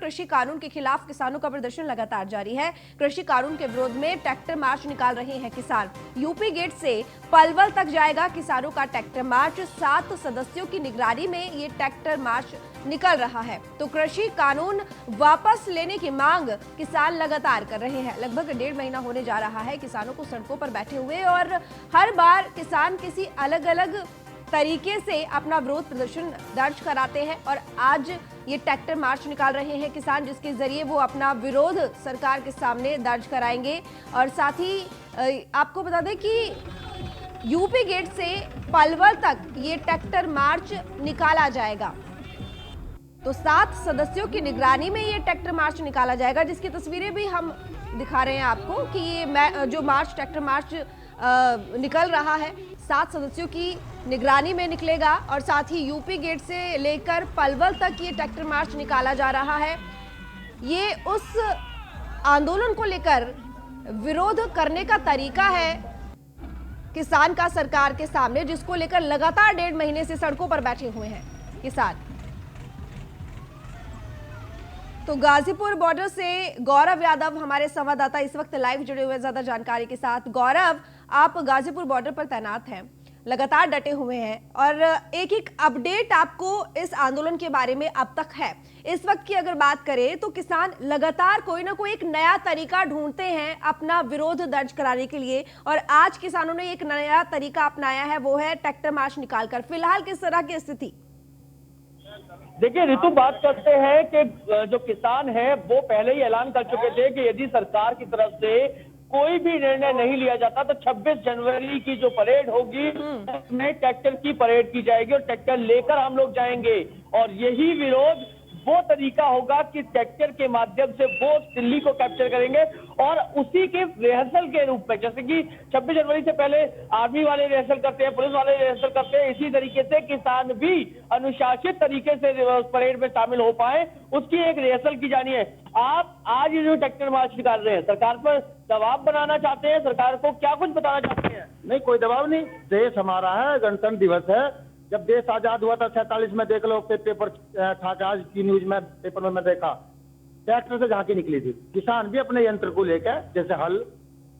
कृषि कानून के खिलाफ किसानों का प्रदर्शन लगातार जारी है। कृषि कानून के विरोध में ट्रैक्टर मार्च निकाल रहे हैं किसान। यूपी गेट से पलवल तक जाएगा किसानों का ट्रैक्टर मार्च। 7 सदस्यों की निगरानी में ये ट्रैक्टर मार्च निकल रहा है। तो कृषि कानून वापस लेने की मांग किसान लगातार कर रहे हैं। लगभग 1.5 महीना होने जा रहा है किसानों को सड़कों पर बैठे हुए, और हर बार किसान किसी अलग अलग तरीके से अपना विरोध प्रदर्शन दर्ज कराते हैं। और आज ये ट्रैक्टर मार्च निकाल रहे हैं किसान, जिसके जरिए वो अपना विरोध सरकार के सामने दर्ज कराएंगे। और साथ ही आपको बता दें कि यूपी गेट से पलवल तक ये ट्रैक्टर मार्च निकाला जाएगा। तो 7 सदस्यों की निगरानी में ये ट्रैक्टर मार्च निकाला जाएगा, जिसकी तस्वीरें भी हम दिखा रहे हैं आपको कि ये जो मार्च ट्रैक्टर मार्च निकल रहा है 7 सदस्यों की निगरानी में निकलेगा। और साथ ही यूपी गेट से लेकर पलवल तक ये ट्रैक्टर मार्च निकाला जा रहा है। ये उस आंदोलन को लेकर विरोध करने का तरीका है किसान का सरकार के सामने, जिसको लेकर लगातार 1.5 महीने से सड़कों पर बैठे हुए हैं किसान। तो गाजीपुर बॉर्डर से गौरव यादव हमारे संवाददाता इस वक्त लाइव जुड़े हुए ज्यादा जानकारी के साथ। गौरव, आप गाजीपुर बॉर्डर पर तैनात हैं, लगातार डटे हुए हैं, और एक एक अपडेट आपको इस आंदोलन के बारे में अब तक है। इस वक्त की अगर बात करें तो किसान लगातार कोई ना कोई एक नया तरीका ढूंढते हैं अपना विरोध दर्ज कराने के लिए, और आज किसानों ने एक नया तरीका अपनाया है, वो है ट्रैक्टर मार्च निकालकर। फिलहाल किस तरह की स्थिति? देखिए ऋतु, बात करते हैं कि जो किसान है वो पहले ही ऐलान कर चुके थे कि यदि सरकार की तरफ से कोई भी निर्णय नहीं लिया जाता तो 26 जनवरी की जो परेड होगी उसमें ट्रैक्टर की परेड की जाएगी और ट्रैक्टर लेकर हम लोग जाएंगे। और यही विरोध वो तरीका होगा कि ट्रैक्टर के माध्यम से वो दिल्ली को कैप्चर करेंगे, और उसी के रिहर्सल के रूप में, जैसे कि 26 जनवरी से पहले आर्मी वाले रिहर्सल करते हैं, पुलिस वाले रिहर्सल करते हैं, इसी तरीके से किसान भी अनुशासित तरीके से परेड में शामिल हो पाए, उसकी एक रिहर्सल की जानी है। आप आज ये जो ट्रैक्टर मार्च निकाल रहे हैं, सरकार पर दबाव बनाना चाहते हैं, सरकार को क्या कुछ बताना चाहते हैं? नहीं, कोई दबाव नहीं। देश हमारा है, गणतंत्र दिवस है। जब देश आजाद हुआ था 47 में, देख लो पेपर था, आज की न्यूज में पेपर में मैं देखा, ट्रैक्टर से झांकी निकली थी। किसान भी अपने यंत्र को लेकर, जैसे हल,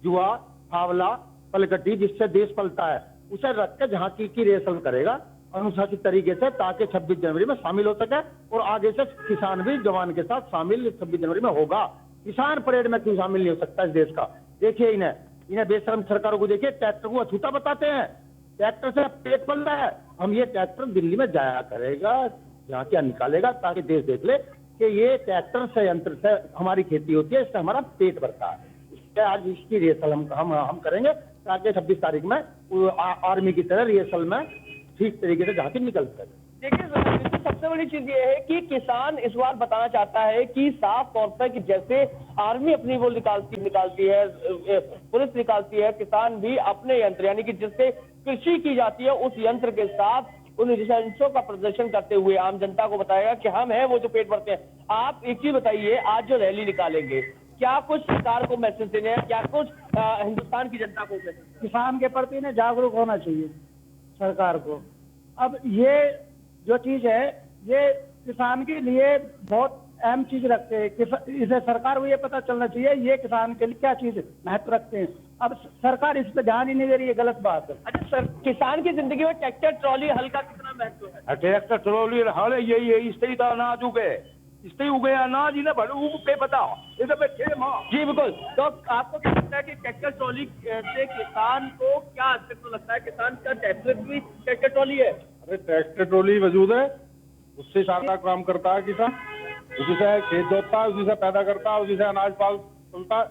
जुआ, फावला, पलगड्डी, जिससे देश पलता है, उसे रख के झांकी की रिहर्सल करेगा अनुशासित तरीके से, ताकि 26 जनवरी में शामिल हो सके। और आगे से किसान भी जवान के साथ शामिल 26 जनवरी में होगा। किसान परेड में क्यों शामिल नहीं हो सकता इस देश का? देखिए इन्हें बेशरम सरकारों को देखिए, ट्रैक्टर को अछूता बताते हैं, ट्रैक्टर से पेट पल रहा है। हम ये ट्रैक्टर दिल्ली में जाया करेगा, यहाँ क्या निकालेगा, ताकि देश देख ले कि ये ट्रैक्टर से यंत्र से हमारी खेती होती है, इससे हमारा पेट भरता है। इससे आज इसकी रिहर्सल हम करेंगे, ताकि 26 तारीख में आर्मी की तरह रिहर्सल में ठीक तरीके से झांकी निकल सके। देखिए सबसे बड़ी चीज ये है कि किसान इस बार बताना चाहता है कि साफ तौर पर कि जैसे आर्मी अपनी वो निकालती है, पुलिस निकालती है, किसान भी अपने यंत्र, यानी कि जिससे कृषि की जाती है, उस यंत्र के साथ उन एजेंसियों का प्रदर्शन करते हुए आम जनता को बताएगा कि हम हैं वो जो पेट भरते हैं। आप एक चीज बताइए, आज जो रैली निकालेंगे, क्या कुछ सरकार को मैसेज देने हैं, क्या कुछ हिंदुस्तान की जनता को मैसेज? किसान के प्रति ने जागरूक होना चाहिए सरकार को। अब ये जो चीज है, ये किसान के लिए बहुत अहम चीज रखते हैं। इसे सरकार को ये पता चलना चाहिए ये किसान के लिए क्या चीज महत्व रखते हैं। अब सरकार इस पर ध्यान ही नहीं दे रही है, गलत बात है। अच्छा सर, किसान की जिंदगी में ट्रैक्टर ट्रॉली हल का कितना महत्व है? ट्रैक्टर ट्रॉली हल यही है, इससे ही अनाज उगे, इससे उगे अनाज इन्हें भरू पे बताओ जी बिल्कुल। तो आपको क्या लगता है कि ट्रैक्टर ट्रॉली से किसान को क्या अस्तित्व लगता है? किसान का भी ट्रैक्टर ट्रॉली है? अरे ट्रैक्टर ट्रॉली वजूद है, उससे सारा काम करता है किसान, उसी से खेत जोतता है, उसी से पैदा करता है, उसी से अनाज पलता है,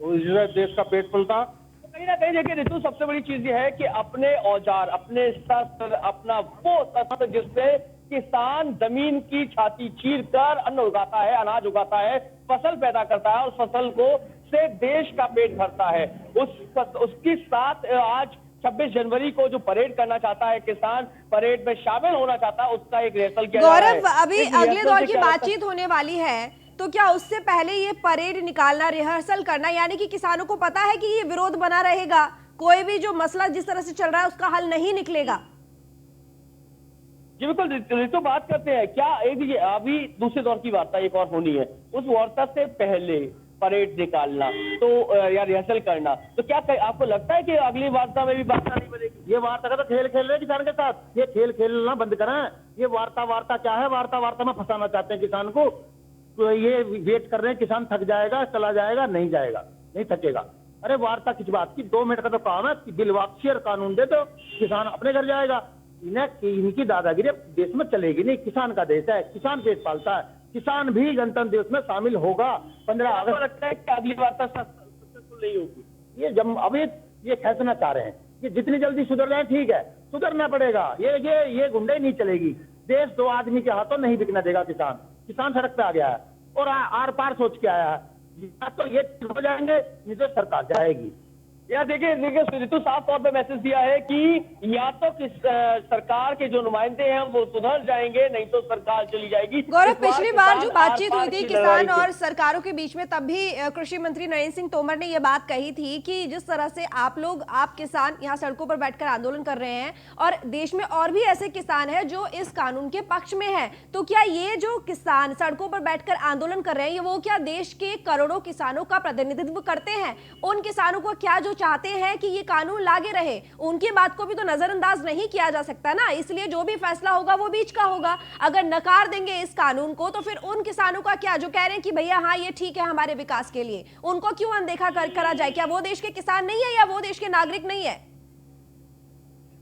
उसी से देश का पेट पलता है। तो कहीं ना कहीं देखिए ऋतु, सबसे बड़ी चीज ये है कि अपने औजार, अपने शस्त्र, अपना वो शस्त्र जिससे किसान जमीन की छाती चीर कर अन्न उगाता है, अनाज उगाता है, फसल पैदा करता है, और फसल को से देश का पेट भरता है। उसके साथ आज 26 जनवरी को जो परेड करना चाहता है किसान, परेड में शामिल होना चाहता है, उसका एक रिहर्सल किया जा रहा है। गौरव, अभी अगले दौर की बातचीत होने वाली है, तो क्या उससे पहले ये परेड निकालना, रिहर्सल करना, यानी कि किसानों को पता है कि ये विरोध बना रहेगा, कोई भी जो मसला जिस तरह से चल रहा है उसका हल नहीं निकलेगा? जी बिल्कुल ऋतु, बात करते हैं क्या एक ये अभी दूसरे दौर की वार्ता एक और होनी है, उस वार्ता से पहले परेड निकालना तो या रिहर्सल करना, तो क्या आपको लगता है कि अगली वार्ता में भी वार्ता नहीं बनेगी? ये वार्ता का तो खेल खेल रहे हैं किसान के साथ, ये खेल खेलना बंद करें। ये वार्ता क्या है? वार्ता में फंसाना चाहते हैं किसान को। तो ये वेट कर रहे हैं, किसान थक जाएगा, चला जाएगा, नहीं जाएगा, नहीं थकेगा। अरे वार्ता किस बात की? 2 मिनट का तो काम है कि बिल वापसी और कानून दे दो, किसान अपने घर जाएगा। इनकी दादागिरी देश में चलेगी नहीं। किसान का देश है, किसान पेट पालता है, किसान भी गणतंत्र दिवस में शामिल होगा। 15 अगस्त लगता है कि अगली वार्ता सक्सेसफुल नहीं होगी। ये जब अभी ये फैसला चाह रहे हैं कि जितनी जल्दी सुधर जाए ठीक है, सुधरना पड़ेगा। ये गुंडे नहीं चलेगी। देश 2 आदमी के हाथों नहीं बिकना देगा किसान। किसान सड़क पे आ गया है और आर पार सोच के आया है, या तो ये हो जाएंगे, नहीं तो सरकार जाएगी। या देखिए ऋतु साफ तौर पे मैसेज दिया है कि या तो सरकार के जो नुमाइंदे हैं वो सुधर जाएंगे, नहीं तो सरकार चली जाएगी। गौरव, पिछली बार जो बातचीत हुई थी किसान और सरकारों के बीच में, तब भी कृषि मंत्री नरेंद्र सिंह तोमर ने यह बात कही थी कि जिस तरह से आप किसान यहाँ सड़कों पर बैठकर आंदोलन कर रहे हैं और देश में और भी ऐसे किसान हैं जो इस कानून के पक्ष में हैं, तो क्या ये जो किसान सड़कों पर बैठकर आंदोलन कर रहे हैं, ये वो क्या देश के करोड़ों किसानों का प्रतिनिधित्व करते हैं? उन किसानों को क्या जो चाहते हैं कि ये कानून लागे रहे, उनकी बात को भी तो नजरअंदाज नहीं किया जा सकता ना। इसलिए जो भी फैसला होगा वो बीच का होगा। अगर नकार देंगे इस कानून को तो फिर उन किसानों का क्या जो कह रहे हैं कि भैया हाँ ये ठीक है हमारे विकास के लिए, उनको क्यों अनदेखा करा जाए? क्या वो देश के किसान नहीं है या वो देश के नागरिक नहीं है?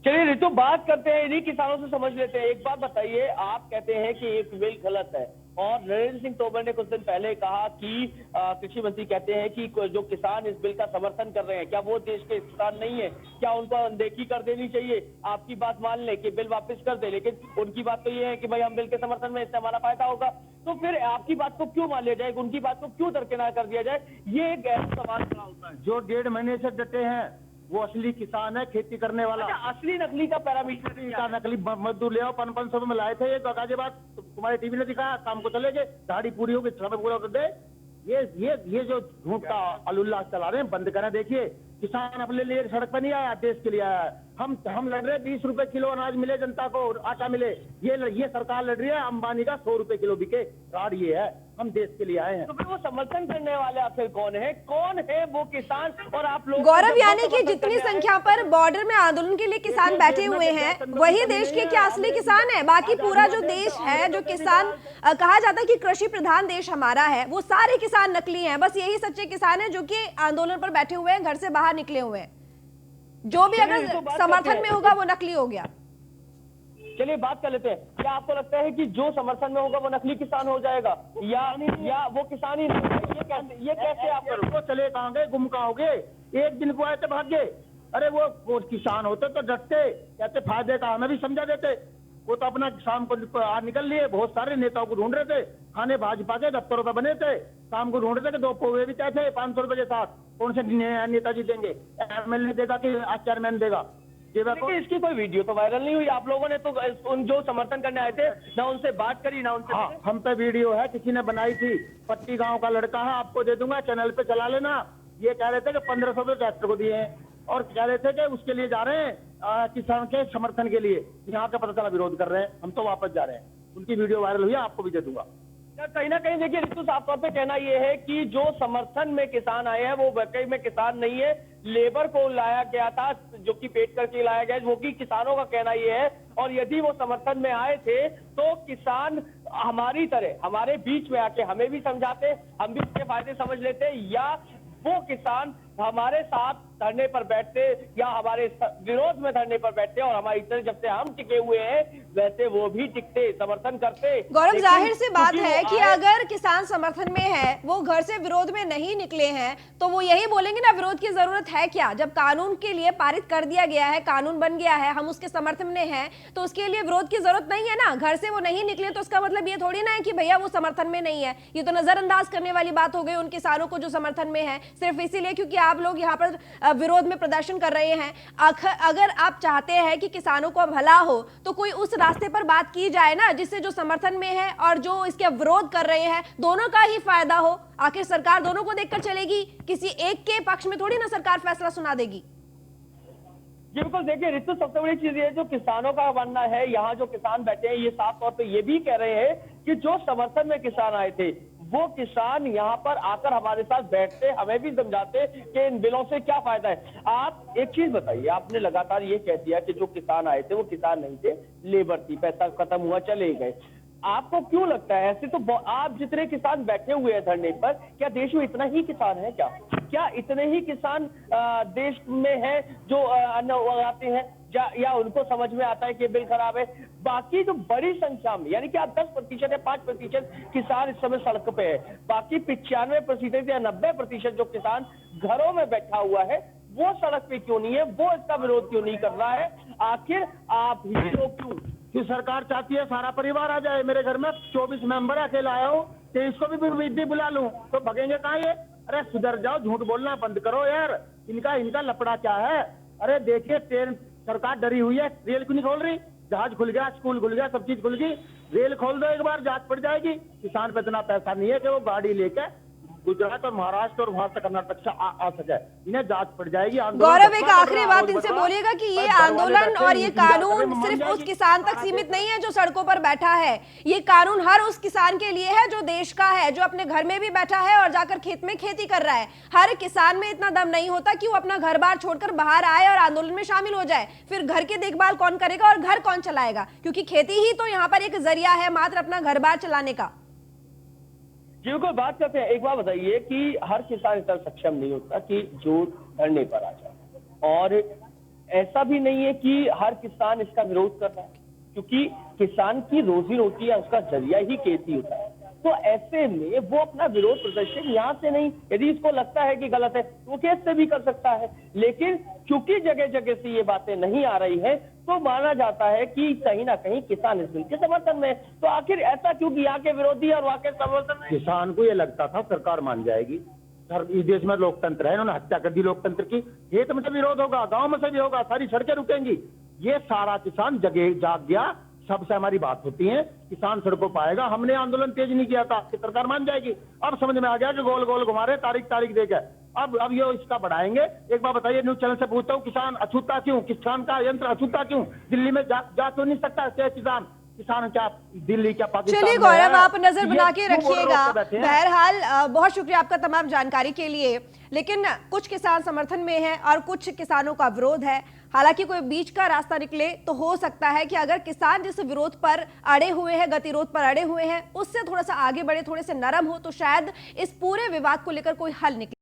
चलिए ऋतु, बात करते हैं इन्हीं किसानों से, समझ लेते हैं। एक बात बताइए, आप कहते हैं कि एक बिल गलत है और नरेंद्र सिंह तोमर ने कुछ दिन पहले कहा कि कृषि मंत्री कहते हैं कि जो किसान इस बिल का समर्थन कर रहे हैं, क्या वो देश के किसान नहीं है? क्या उनको अनदेखी कर देनी चाहिए? आपकी बात मान ले कि बिल वापस कर दे, लेकिन उनकी बात तो ये है कि भाई हम बिल के समर्थन में, इससे हमारा फायदा होगा। तो फिर आपकी बात को क्यों मान लिया जाए, उनकी बात को क्यों दरकिनार कर दिया जाए? ये एक गहरा सवाल खड़ा होता है। जो 1.5 महीने से डटे हैं वो असली किसान है, खेती करने वाला। अच्छा, असली नकली का पैरामीटर का नकली मजदूर ले आओ, 500 में लाए थे। ये गाजियाबाद तुम्हारे टीवी ने दिखाया, शाम को चले गए, दाढ़ी पूरी होगी, समय पूरा कर दे। ये जो झूठ का अलुल्लाह चला रहे हैं, बंद करें। देखिए किसान अपने लिए सड़क पर नहीं आया, देश के लिए आया है। हम लड़ रहे हैं 20 रुपए किलो अनाज मिले, जनता को आटा मिले। ये सरकार लड़ रही है अंबानी का 100 रुपए किलो बिके। कार्ड ये है, हम देश के लिए आए हैं। तो फिर वो समर्थन करने वाले आखिर कौन है वो किसान? और आप लोग गौरव, यानी कि जितनी संख्या पर बॉर्डर में आंदोलन के लिए किसान बैठे हुए हैं, वही देश के क्या असली किसान है? बाकी पूरा जो देश है, जो किसान कहा जाता है कि कृषि प्रधान देश हमारा है, वो सारे किसान नकली हैं। बस यही सच्चे किसान हैं जो कि आंदोलन पर बैठे हुए हैं, घर से बाहर निकले हुए हैं। जो भी अगर समर्थन में होगा वो नकली हो गया। चलिए बात कर लेते हैं, क्या आपको लगता है कि जो समर्थन में होगा वो नकली किसान हो जाएगा या वो किसान ही नहीं? ये कैसे आप करोगे? वो चले कहाँ गए, गुम कहाँ हो गए? एक दिन को आए थे, भाग गए। अरे वो किसान होते तो डटते, कहते फायदे का हमें भी समझा देते। वो तो अपना शाम को निकल लिए, बहुत सारे नेताओं को ढूंढ रहे थे, खाने भाजपा के दफ्तरों पर बने थे, शाम को ढूंढ रहे थे कि 2 पोहे भी थे 500 रुपए के साथ। कौन से नेताजी देंगे? एमएलए देगा कि चेयरमैन देगा? देखिए इसकी कोई वीडियो तो वायरल नहीं हुई। आप लोगों ने तो उन जो समर्थन करने आए थे ना उनसे बात करी ना उनसे। हाँ, हम पे वीडियो है, किसी ने बनाई थी। पट्टी गांव का लड़का है, आपको दे दूंगा, चैनल पे चला लेना। ये कह रहे थे कि 1500 रुपए ट्रैक्टर को दिए हैं और कह रहे थे कि उसके लिए जा रहे हैं, किसान के समर्थन के लिए। यहाँ का पता चला विरोध कर रहे हैं, हम तो वापस जा रहे हैं। उनकी वीडियो वायरल हुई है, आपको भी दे दूंगा। कहीं ना कहीं देखिए ऋतु, साफ तौर पे कहना यह है कि जो समर्थन में किसान आए हैं वो वाकई में किसान नहीं है, लेबर को लाया गया था, जो कि पेट करके लाया गया, वो कि किसानों का कहना यह है। और यदि वो समर्थन में आए थे तो किसान हमारी तरह हमारे बीच में आके हमें भी समझाते, हम भी इसके फायदे समझ लेते, या वो किसान हमारे साथ धरने पर बैठते या हमारे विरोध में धरने पर बैठते और हमारी तरह जब से हम टिके हुए हैं वैसे वो भी टिकते, समर्थन करते। गौरव, जाहिर सी बात है कि अगर किसान समर्थन में है, वो घर से विरोध में नहीं निकले हैं, तो वो यही बोलेंगे ना विरोध की जरूरत है क्या? जब कानून के लिए पारित कर दिया गया है, कानून बन गया है, हम उसके समर्थन में हैं, तो उसके लिए विरोध की जरूरत नहीं है ना। घर से वो नहीं निकले तो उसका मतलब ये थोड़ी ना है कि भैया वो समर्थन में नहीं है। ये तो नजरअंदाज करने वाली बात हो गई उन किसानों को जो समर्थन में है, सिर्फ इसीलिए क्योंकि आप लोग यहाँ पर विरोध में प्रदर्शन कर रहे हैं। अगर आप चाहते हैं कि किसानों को भला हो तो कोई उस रास्ते पर बात की जाए ना, जिससे जो समर्थन में है और जो इसके विरोध कर रहे हैं दोनों का ही फायदा हो। आखिर सरकार दोनों को देखकर चलेगी, किसी एक के पक्ष में थोड़ी ना सरकार फैसला सुना देगी। जी बिल्कुल, देखिए ऋतु, सबसे बड़ी चीज ये जो किसानों का मानना है, यहाँ जो किसान बैठे हैं ये साफ तौर पे ये भी कह रहे हैं कि जो समर्थन में किसान आए थे वो किसान यहाँ पर आकर हमारे साथ बैठते, हमें भी समझाते कि इन बिलों से क्या फायदा है। आप एक चीज बताइए, आपने लगातार ये कह दिया कि जो किसान आए थे वो किसान नहीं थे, लेबर थी, पैसा खत्म हुआ चले गए। आपको क्यों लगता है ऐसे? तो आप जितने किसान बैठे हुए हैं धरने पर, क्या देश में इतना ही किसान है? क्या इतने ही किसान देश में है जो अन्न उगाते हैं, या उनको समझ में आता है कि बिल खराब है? बाकी जो बड़ी संख्या में, यानी कि आप 10% या 5% किसान इस समय सड़क पे है, बाकी 95% या 90% जो किसान घरों में बैठा हुआ है वो सड़क पे क्यों नहीं है? वो इसका विरोध क्यों नहीं कर रहा है? आखिर आप ही लोग क्यों? कि सरकार चाहती है सारा परिवार आ जाए। मेरे घर में 24 मेंबर, अकेला आया हूँ, 23 को भी बुला लूं तो भगेंगे कहाँ ये? अरे सुधर जाओ, झूठ बोलना बंद करो यार। इनका लफड़ा क्या है? अरे देखिए, ट्रेन सरकार डरी हुई है, रेल क्यों नहीं खोल रही? जहाज खुल गया, स्कूल खुल गया, सब चीज खुल गई, रेल खोल दो एक बार, जांच पड़ जाएगी। किसान पे इतना पैसा नहीं है कि वो गाड़ी लेके गुजरात और महाराष्ट्र और वहां से कर्नाटक से आ सके। इन्हें जांच पड़ जाएगी। गौरव, एक आखिरी बात इनसे बोलिएगा कि ये आंदोलन और ये कानून सिर्फ उस किसान तक सीमित नहीं है जो सड़कों पर बैठा है। ये कानून हर उस किसान के लिए है जो देश का है, जो अपने घर में भी बैठा है और जाकर खेत में खेती कर रहा है। हर किसान में इतना दम नहीं होता कि वो अपना घर बार छोड़कर बाहर आए और आंदोलन में शामिल हो जाए। फिर घर की देखभाल कौन करेगा और घर कौन चलाएगा? क्योंकि खेती ही तो यहाँ पर एक जरिया है मात्र अपना घर बार चलाने का। जी बिल्कुल, बात करते हैं। एक बात बताइए कि हर किसान इतना सक्षम नहीं होता कि जो धरने पर आ जाए, और ऐसा भी नहीं है कि हर किसान इसका विरोध कर रहा है, क्योंकि किसान की रोजी रोटी या उसका जरिया ही खेती होता है। तो ऐसे में वो अपना विरोध प्रदर्शन यहाँ से नहीं, यदि इसको लगता है कि गलत है तो वो खेत से भी कर सकता है। लेकिन क्योंकि जगह जगह से ये बातें नहीं आ रही हैं, तो माना जाता है कि कहीं ना कहीं किसान इस बिल के समर्थन में। तो आखिर ऐसा क्यों कि यहाँ के विरोधी और वहाँ के समर्थन में? किसान को ये लगता था सरकार मान जाएगी, इस देश में लोकतंत्र है, इन्होंने हत्या कर दी लोकतंत्र की। खेत में से विरोध होगा, गांव में से भी होगा, सारी सड़कें रुकेंगी। ये सारा किसान जगह जाग गया, सबसे हमारी बात होती है, किसान सड़कों पर आएगा। हमने आंदोलन तेज नहीं किया था कि सरकार मान जाएगी। अब समझ में आ गया कि गोल गोल घुमा रहे, तारीख देके अब ये इसका बढ़ाएंगे। एक बार बताइए, न्यूज चैनल से पूछता हूँ, किसान अछूता क्यों? किसान का यंत्र अछूता क्यों? दिल्ली में जा तो नहीं सकता क्या किसान क्या दिल्ली क्या पाकिस्तान? चलिए गौरव, आप नजर बना के रखिएगा। बहरहाल बहुत शुक्रिया आपका तमाम जानकारी के लिए। लेकिन कुछ किसान समर्थन में हैं और कुछ किसानों का विरोध है। हालांकि कोई बीच का रास्ता निकले तो हो सकता है कि अगर किसान जिस विरोध पर अड़े हुए हैं, गतिरोध पर अड़े हुए हैं, उससे थोड़ा सा आगे बढ़े, थोड़े से नरम हो, तो शायद इस पूरे विवाद को लेकर कोई हल निकले।